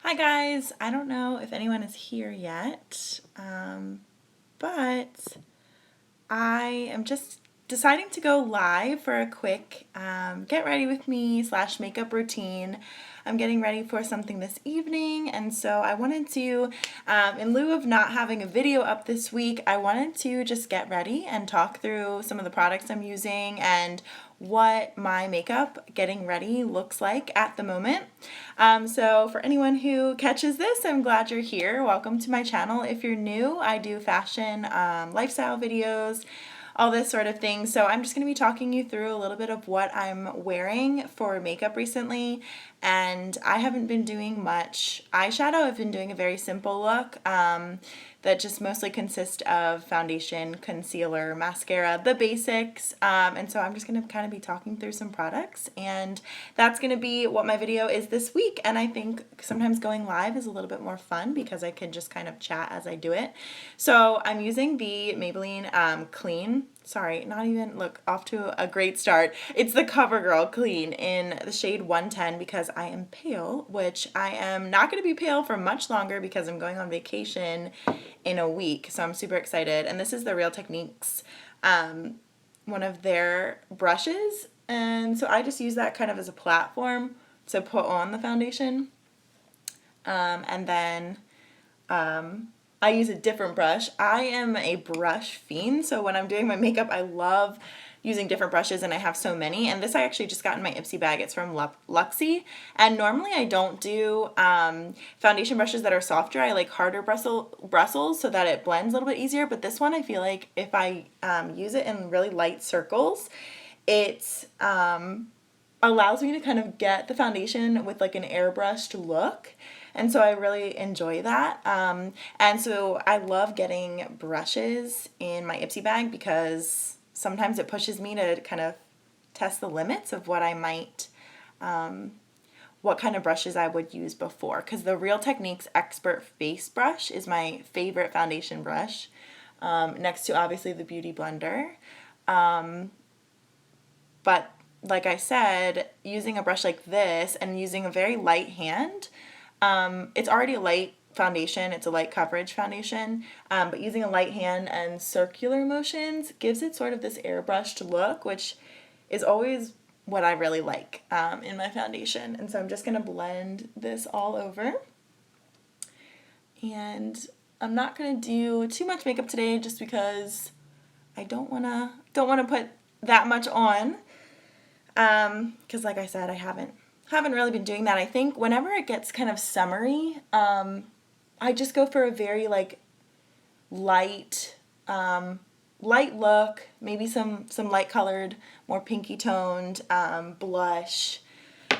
Hi guys, I don't know if anyone is here yet, but I am just deciding to go live for a quick get ready with me / makeup routine. I'm getting ready for something this evening, and so I wanted to, in lieu of not having a video up this week, I wanted to just get ready and talk through some of the products I'm using and what my makeup getting ready looks like at the moment. So for anyone who catches this, I'm glad you're here. Welcome to my channel. If you're new, I do fashion, lifestyle videos, all this sort of thing. So I'm just going to be talking you through a little bit of what I'm wearing for makeup recently. And I haven't been doing much eyeshadow. I've been doing a very simple look that just mostly consists of foundation, concealer, mascara, the basics. And so I'm just going to kind of be talking through some products, and that's going to be what my video is this week. And I think sometimes going live is a little bit more fun because I can just kind of chat as I do it. So I'm using the Maybelline Clean. Sorry, not even, look, off to a great start. It's the CoverGirl Clean in the shade 110 because I am pale, which I am not going to be pale for much longer because I'm going on vacation in a week. So I'm super excited. And this is the Real Techniques, one of their brushes. And so I just use that kind of as a platform to put on the foundation. And then I use a different brush. I am a brush fiend, so when I'm doing my makeup, I love using different brushes, and I have so many. And this I actually just got in my Ipsy bag. It's from Luxie. And normally I don't do foundation brushes that are softer. I like harder bristles so that it blends a little bit easier. But this one, I feel like if I use it in really light circles, it allows me to kind of get the foundation with like an airbrushed look. And so I really enjoy that. And so I love getting brushes in my Ipsy bag because sometimes it pushes me to kind of test the limits of what I might, what kind of brushes I would use before. Because the Real Techniques Expert Face Brush is my favorite foundation brush, next to obviously the Beauty Blender. But like I said, using a brush like this and using a very light hand, it's already a light foundation, it's a light coverage foundation, but using a light hand and circular motions gives it sort of this airbrushed look, which is always what I really like in my foundation. And so I'm just going to blend this all over. And I'm not going to do too much makeup today just because I don't want to put that much on. Because like I said, I haven't really been doing that. I think whenever it gets kind of summery, I just go for a very like light look, maybe some light colored, more pinky toned blush,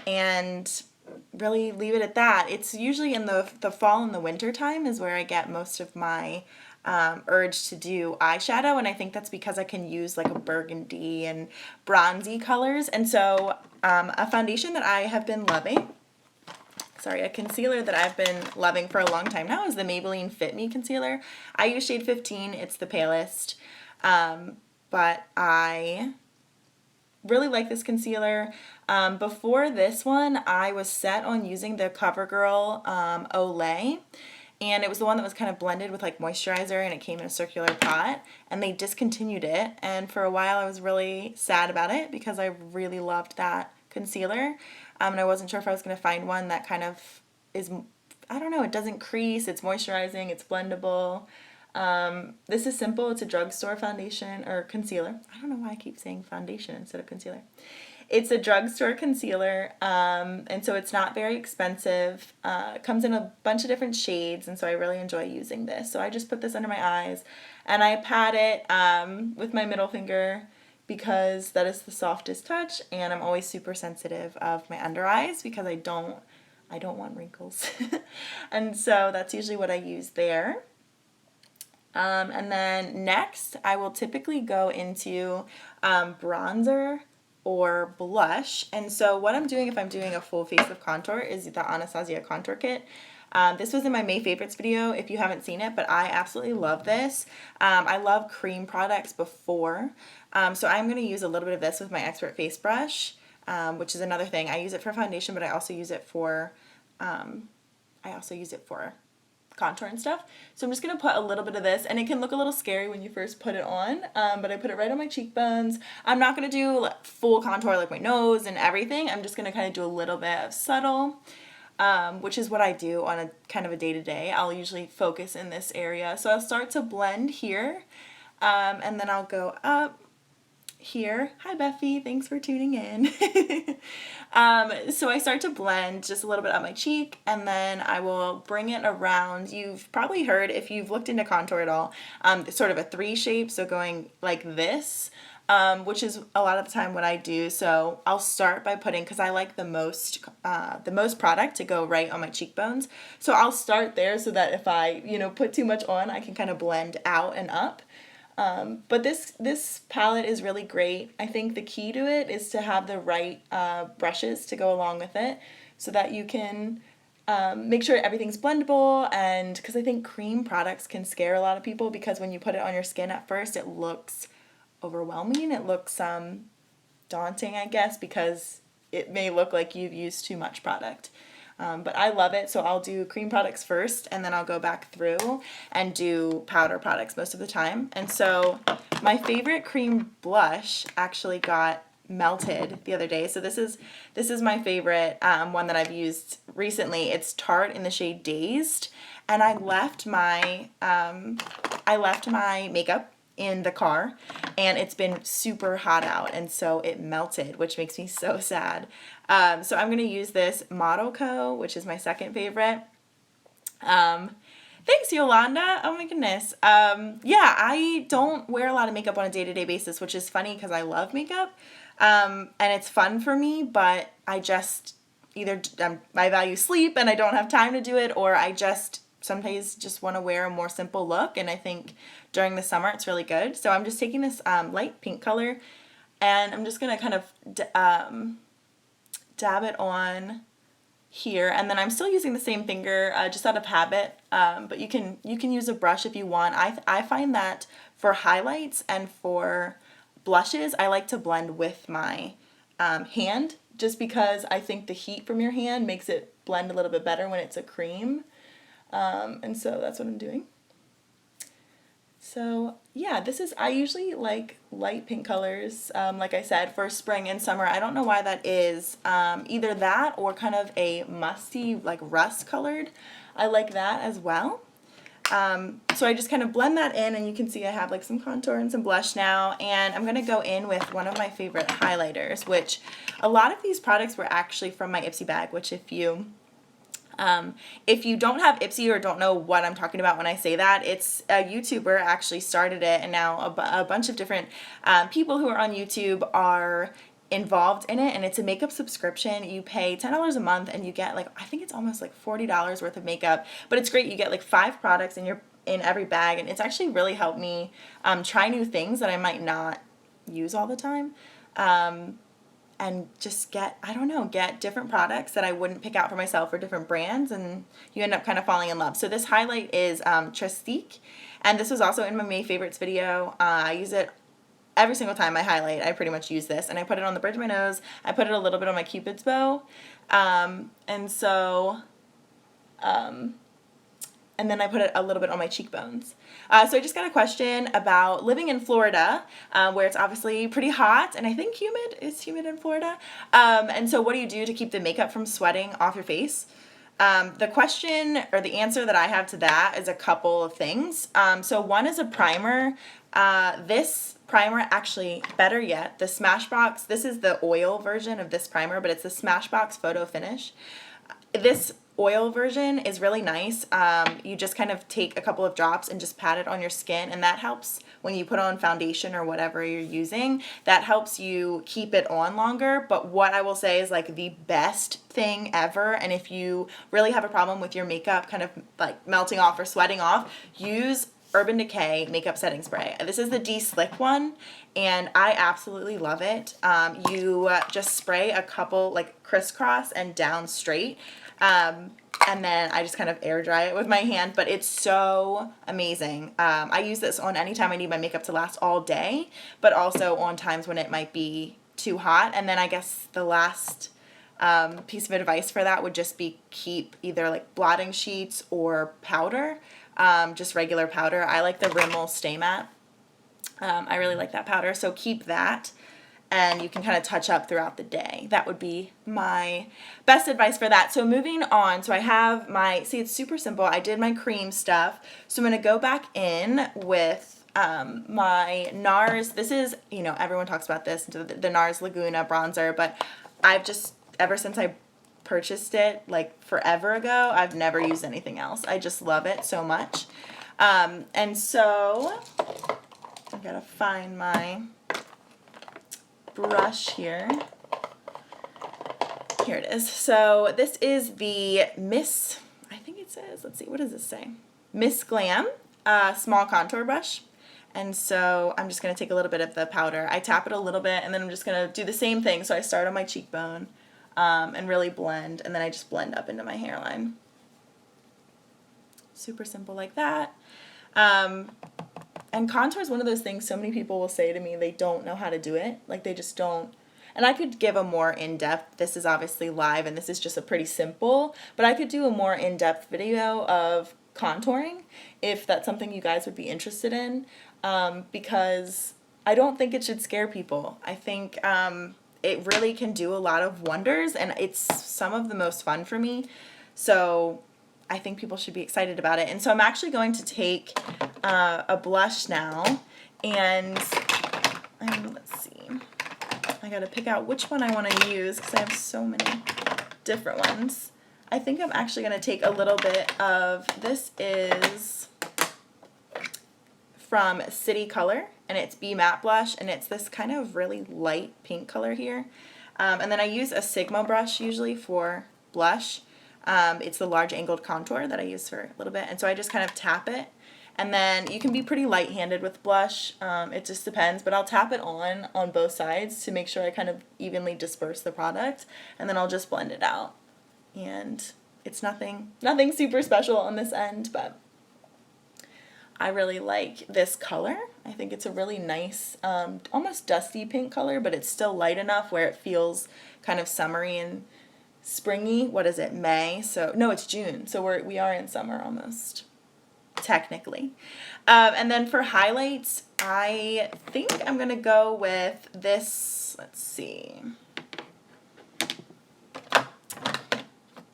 and really leave it at that. It's usually in the fall and the winter time is where I get most of my urge to do eyeshadow, and I think that's because I can use like a burgundy and bronzy colors. And so a foundation that I have been loving, a concealer that I've been loving for a long time now is the Maybelline Fit Me Concealer. I use shade 15, it's the palest, but I really like this concealer. Before this one, I was set on using the CoverGirl Olay, and it was the one that was kind of blended with like moisturizer, and it came in a circular pot, and they discontinued it. And for a while I was really sad about it because I really loved that concealer, and I wasn't sure if I was going to find one that kind of is, I don't know, it doesn't crease, it's moisturizing, it's blendable. This is simple. It's a drugstore foundation or concealer. I don't know why I keep saying foundation instead of concealer. It's a drugstore concealer, and so it's not very expensive. It comes in a bunch of different shades, and so I really enjoy using this. So I just put this under my eyes, and I pat it with my middle finger because that is the softest touch, and I'm always super sensitive of my under eyes because I don't want wrinkles. And so that's usually what I use there. And then next, I will typically go into bronzer or blush. And so what I'm doing if I'm doing a full face of contour is the Anasazi Eye Contour Kit. This was in my May favorites video if you haven't seen it, but I absolutely love this. I love cream products before, so I'm going to use a little bit of this with my Expert Face Brush, which is another thing. I use it for foundation, but I also use it for I also use it for contour and stuff. So I'm just going to put a little bit of this, and it can look a little scary when you first put it on, but I put it right on my cheekbones. I'm not going to do like full contour like my nose and everything. I'm just going to kind of do a little bit of subtle, which is what I do on a kind of a day-to-day. I'll usually focus in this area. So I'll start to blend here, and then I'll go up here. Hi Beffy, thanks for tuning in. So I start to blend just a little bit up my cheek, and then I will bring it around. You've probably heard, if you've looked into contour at all, it's sort of a 3 shape, so going like this, which is a lot of the time what I do. So I'll start by putting, because I like the most product to go right on my cheekbones. So I'll start there so that if I, put too much on, I can kind of blend out and up. But this palette is really great. I think the key to it is to have the right brushes to go along with it so that you can make sure everything's blendable, and because I think cream products can scare a lot of people, because when you put it on your skin at first it looks overwhelming. It looks daunting, I guess, because it may look like you've used too much product. But I love it, so I'll do cream products first, and then I'll go back through and do powder products most of the time. And so my favorite cream blush actually got melted the other day. So this is my favorite one that I've used recently. It's Tarte in the shade Dazed, and I left my makeup in the car, and it's been super hot out, and so it melted, which makes me so sad. So I'm going to use this Model Co., which is my second favorite. Thanks, Yolanda. Oh my goodness. Yeah, I don't wear a lot of makeup on a day-to-day basis, which is funny because I love makeup, and it's fun for me, but I just either I value sleep and I don't have time to do it, or I just sometimes just want to wear a more simple look, and I think during the summer it's really good. So I'm just taking this light pink color, and I'm just going to kind of dab it on here, and then I'm still using the same finger just out of habit, but you can use a brush if you want. I find that for highlights and for blushes, I like to blend with my hand, just because I think the heat from your hand makes it blend a little bit better when it's a cream. And so that's what I'm doing. So yeah, I usually like light pink colors, like I said, for spring and summer. I don't know why that is. Either that or kind of a musty, like rust colored. I like that as well. So I just kind of blend that in, and you can see I have like some contour and some blush now, and I'm going to go in with one of my favorite highlighters, which a lot of these products were actually from my Ipsy bag, which if you don't have Ipsy or don't know what I'm talking about when I say that, it's a YouTuber actually started it, and now a bunch of different people who are on YouTube are involved in it, and it's a makeup subscription. You pay $10 a month and you get like, I think it's almost like $40 worth of makeup, but it's great. You get like 5 products in every bag, and it's actually really helped me try new things that I might not use all the time. And just get different products that I wouldn't pick out for myself, or different brands, and you end up kind of falling in love. So this highlight is Trestique, and this was also in my May favorites video. I use it every single time I highlight. I pretty much use this, and I put it on the bridge of my nose. I put it a little bit on my Cupid's bow, and then I put it a little bit on my cheekbones. So I just got a question about living in Florida, where it's obviously pretty hot, and I think humid. It's humid in Florida. And so what do you do to keep the makeup from sweating off your face? The question, or the answer that I have to that, is a couple of things. So one is a primer. This primer, actually, better yet, the Smashbox, this is the oil version of this primer, but it's the Smashbox Photo Finish. This oil version is really nice. You just kind of take a couple of drops and just pat it on your skin, and that helps when you put on foundation or whatever you're using. That helps you keep it on longer. But what I will say is like the best thing ever, and if you really have a problem with your makeup kind of like melting off or sweating off, use Urban Decay makeup setting spray. This is the De-Slick one, and I absolutely love it. You just spray a couple, like crisscross and down straight, and then I just kind of air dry it with my hand, but it's so amazing. I use this on any time I need my makeup to last all day, but also on times when it might be too hot. And then I guess the last piece of advice for that would just be keep either like blotting sheets or powder, just regular powder. I like the Rimmel Stay Matte. I really like that powder, so keep that, and you can kind of touch up throughout the day. That would be my best advice for that. So moving on, so I have my, see, it's super simple. I did my cream stuff, so I'm going to go back in with my Nars. This is, you know, everyone talks about this, the Nars Laguna bronzer, but I've just, ever since I purchased it like forever ago, I've never used anything else. I just love it so much. And so I gotta find my brush here. Here it is. So this is the Miss, I think it says, let's see, what does this say? Miss Glam small contour brush. And so I'm just going to take a little bit of the powder. I tap it a little bit, and then I'm just going to do the same thing. So I start on my cheekbone and really blend, and then I just blend up into my hairline. Super simple like that. And contour is one of those things so many people will say to me they don't know how to do it. Like they just don't. And I could give a more in-depth, this is obviously live and this is just a pretty simple, but I could do a more in-depth video of contouring if that's something you guys would be interested in, because I don't think it should scare people. I think it really can do a lot of wonders, and it's some of the most fun for me. So I think people should be excited about it. And so I'm actually going to take a blush now, and let's see. I gotta pick out which one I want to use because I have so many different ones. I think I'm actually gonna take a little bit of, this is from City Color, and it's Be Matte Blush, and it's this kind of really light pink color here. And then I use a Sigma brush usually for blush. It's the large angled contour that I use for a little bit, and so I just kind of tap it. And then you can be pretty light-handed with blush. It just depends, but I'll tap it on both sides to make sure I kind of evenly disperse the product, and then I'll just blend it out. And it's nothing super special on this end, but I really like this color. I think it's a really nice, almost dusty pink color, but it's still light enough where it feels kind of summery and springy. What is it, May? So no, it's June, so we are in summer almost, technically. And then for highlights, I think I'm gonna go with this, let's see.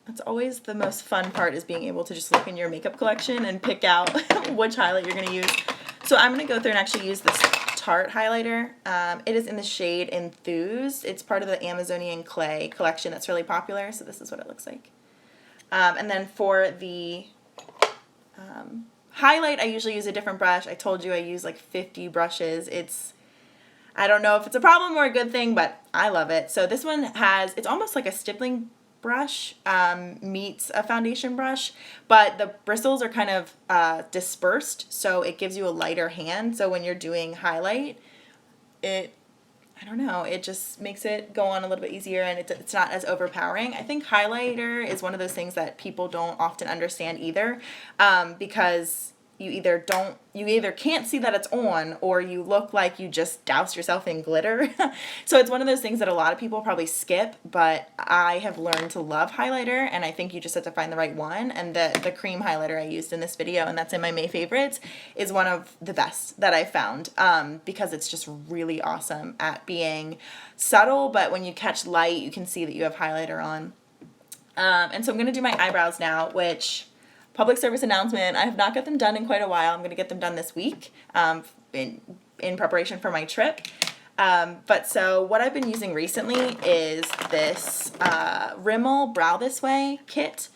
That's always the most fun part, is being able to just look in your makeup collection and pick out which highlight you're gonna use. So I'm gonna go through and actually use this Tarte highlighter. It is in the shade Enthused. It's part of the Amazonian Clay collection that's really popular, so this is what it looks like. And then for the highlight, I usually use a different brush. I told you I use like 50 brushes. I don't know if it's a problem or a good thing, but I love it. So this one it's almost like a stippling brush meets a foundation brush, but the bristles are kind of dispersed, so it gives you a lighter hand. So when you're doing highlight, I don't know, it just makes it go on a little bit easier, and it's not as overpowering. I think highlighter is one of those things that people don't often understand either, because you either can't see that it's on, or you look like you just doused yourself in glitter. So it's one of those things that a lot of people probably skip, but I have learned to love highlighter, and I think you just have to find the right one. And the cream highlighter I used in this video, and that's in my May favorites, is one of the best that I found, because it's just really awesome at being subtle, but when you catch light, you can see that you have highlighter on. And so I'm going to do my eyebrows now, which, public service announcement, I have not got them done in quite a while. I'm going to get them done this week in preparation for my trip. But so what I've been using recently is this Rimmel Brow This Way kit.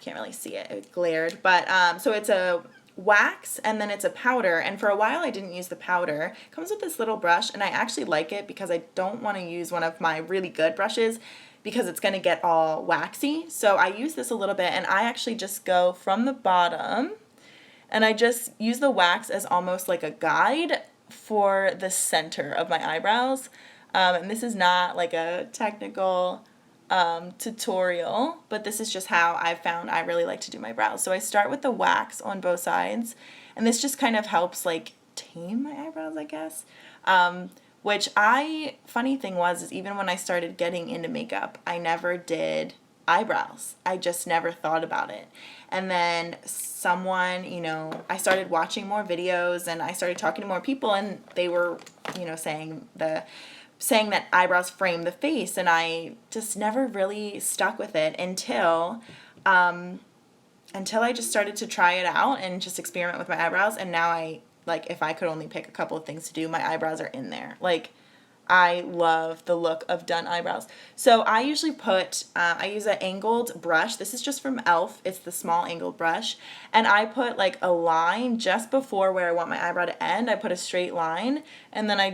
Can't really see it, it glared. But so it's a wax, and then it's a powder, and for a while I didn't use the powder. It comes with this little brush, and I actually like it because I don't want to use one of my really good brushes because it's going to get all waxy. So I use this a little bit, and I actually just go from the bottom, and I just use the wax as almost like a guide for the center of my eyebrows. And this is not like a technical tutorial, but this is just how I've found I really like to do my brows. So I start with the wax on both sides, and this just kind of helps like tame my eyebrows, I guess. which funny thing was, is even when I started getting into makeup, I never did eyebrows. I just never thought about it. And then someone, I started watching more videos and I started talking to more people, and they were, saying that eyebrows frame the face, and I just never really stuck with it until I just started to try it out and just experiment with my eyebrows. And now if I could only pick a couple of things to do, my eyebrows are in there. Like, I love the look of done eyebrows. So I usually I use an angled brush. This is just from e.l.f. It's the small angled brush. And I put like a line just before where I want my eyebrow to end. I put a straight line, and then I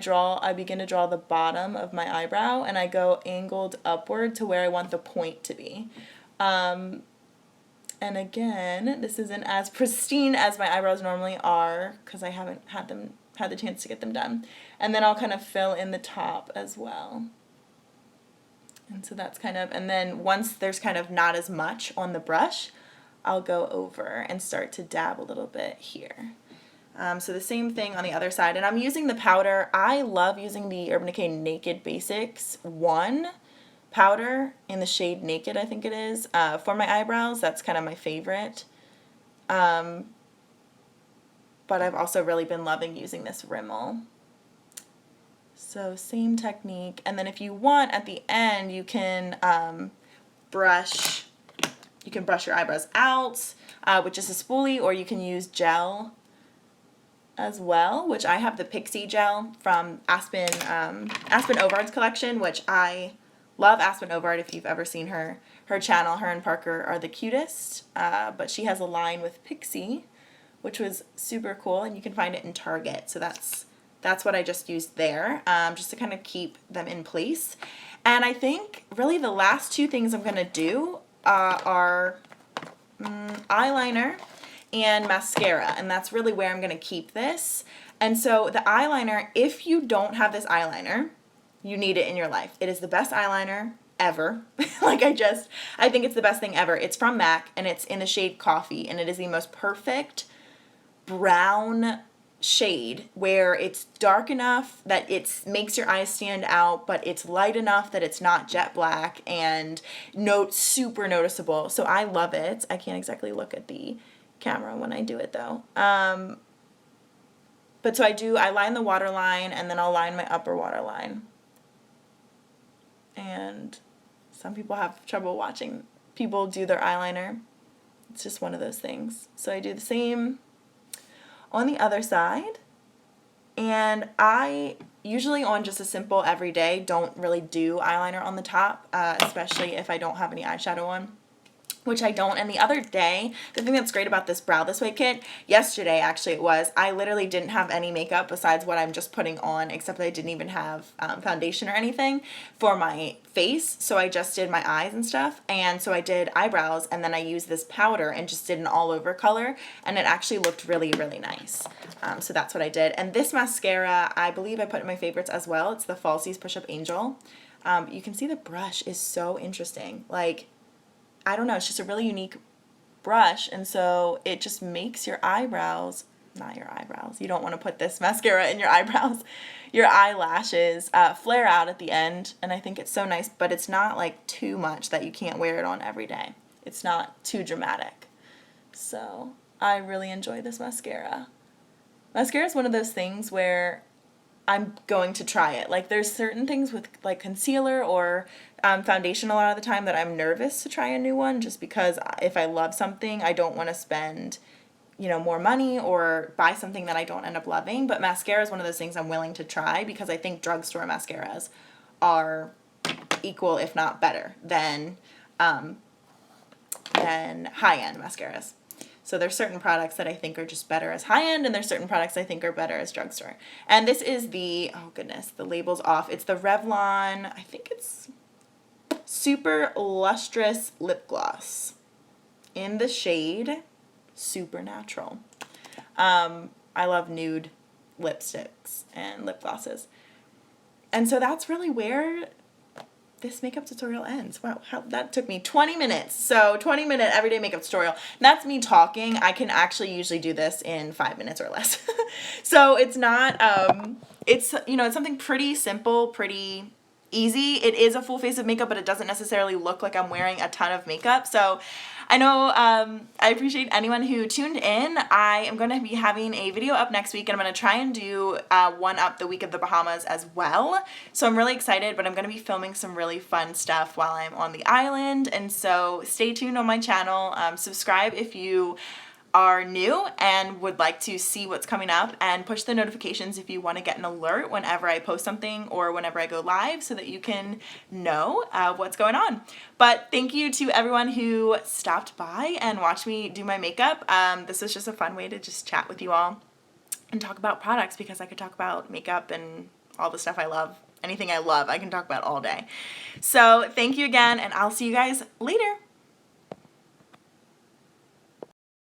begin to draw the bottom of my eyebrow, and I go angled upward to where I want the point to be. And again, this isn't as pristine as my eyebrows normally are because I haven't had the chance to get them done. And then I'll kind of fill in the top as well. And so that's and then once there's kind of not as much on the brush, I'll go over and start to dab a little bit here. So the same thing on the other side. And I'm using the powder. I love using the Urban Decay Naked Basics 1 powder in the shade Naked, I think it is, for my eyebrows. That's kind of my favorite. But I've also really been loving using this Rimmel. So same technique. And then if you want, at the end, you can brush your eyebrows out with just a spoolie, or you can use gel as well, which I have the Pixie gel from Aspen Ovard's collection, which I love. Aspen Ovard, if you've ever seen her channel, her and Parker are the cutest, but she has a line with Pixie, which was super cool, and you can find it in Target. So that's what I just used there, just to kind of keep them in place. And I think really the last two things I'm going to do are eyeliner and mascara, and that's really where I'm going to keep this. And so the eyeliner, if you don't have this eyeliner, you need it in your life. It is the best eyeliner ever. I think it's the best thing ever. It's from MAC, and it's in the shade Coffee, and it is the most perfect brown shade where it's dark enough that it makes your eyes stand out, but it's light enough that it's not jet black and super noticeable. So I love it. I can't exactly look at the camera when I do it though. But so I line the waterline, and then I'll line my upper waterline. And some people have trouble watching people do their eyeliner. It's just one of those things. So I do the same on the other side. And I usually, on just a simple everyday, don't really do eyeliner on the top, especially if I don't have any eyeshadow on, which I don't. And the other day, the thing that's great about this Brow This Way kit, yesterday actually it was, I literally didn't have any makeup besides what I'm just putting on, except I didn't even have foundation or anything for my face. So I just did my eyes and stuff. And so I did eyebrows, and then I used this powder and just did an all over color, and it actually looked really, really nice. So that's what I did. And this mascara, I believe I put in my favorites as well. It's the Falsies Push Up Angel. You can see the brush is so interesting. I don't know, it's just a really unique brush, and so it just makes your eyebrows, not your eyebrows, you don't want to put this mascara in your eyebrows, your eyelashes flare out at the end, and I think it's so nice, but it's not too much that you can't wear it on every day. It's not too dramatic. So I really enjoy this mascara. Mascara is one of those things where I'm going to try it. There's certain things with concealer or foundation a lot of the time that I'm nervous to try a new one, just because if I love something, I don't want to spend, more money or buy something that I don't end up loving. But mascara is one of those things I'm willing to try, because I think drugstore mascaras are equal, if not better, than high-end mascaras. So there's certain products that I think are just better as high-end, and there's certain products I think are better as drugstore. And this is the label's off. It's the Revlon, I think it's Super Lustrous Lip Gloss in the shade Supernatural. I love nude lipsticks and lip glosses. And so that's really where this makeup tutorial ends. Wow, that took me 20 minutes. So 20-minute everyday makeup tutorial. That's me talking. I can actually usually do this in 5 minutes or less. So it's not, it's, you know, it's something pretty simple, pretty easy. It is a full face of makeup, but it doesn't necessarily look like I'm wearing a ton of makeup. So I know I appreciate anyone who tuned in. I am going to be having a video up next week, and I'm going to try and do one up the week of the Bahamas as well. So I'm really excited, but I'm going to be filming some really fun stuff while I'm on the island. And so stay tuned on my channel. Subscribe if you are new and would like to see what's coming up, and push the notifications if you want to get an alert whenever I post something or whenever I go live, so that you can know what's going on. But thank you to everyone who stopped by and watched me do my makeup. This was just a fun way to just chat with you all and talk about products, because I could talk about makeup and all the stuff I love. Anything I love, I can talk about all day. So thank you again, and I'll see you guys later.